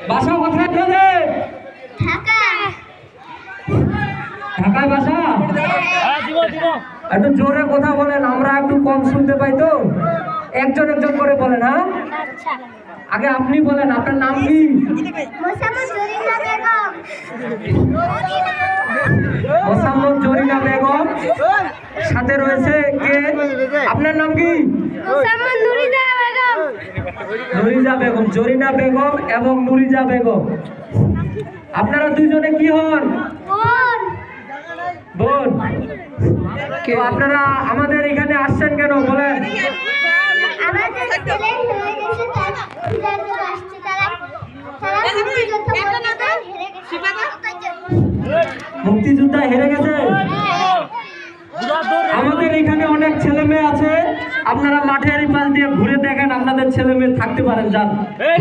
বাসা কোথায় আপনাদের? ঢাকায় বাসা? একটু জোরে কথা বলেন, আমরা একটু কম শুনতে পাই তো। একজন একজন করে বলেন। হ্যাঁ, আগে আপনি বলেন, আপনার নাম কি? মোসাম্মদ জরিনা বেগম। সাথে রয়েছে কে? আপনার নাম কি? নুরিজা বেগম। জরিনা বেগম এবং নুরিজা বেগম, আপনারা দুইজনে কি হন? বোন। তো আপনারা আমাদের এখানে আসছেন কেন বলেন? মুক্তিযোদ্ধা হেরে গেছে। আমাদের এখানে অনেক ছেলে মেয়ে আছে, আপনারা মাঠের পাশ দিয়ে ঘুরে দেখেন, আপনাদের ছেলে মেয়ে থাকতে পারেন। যান।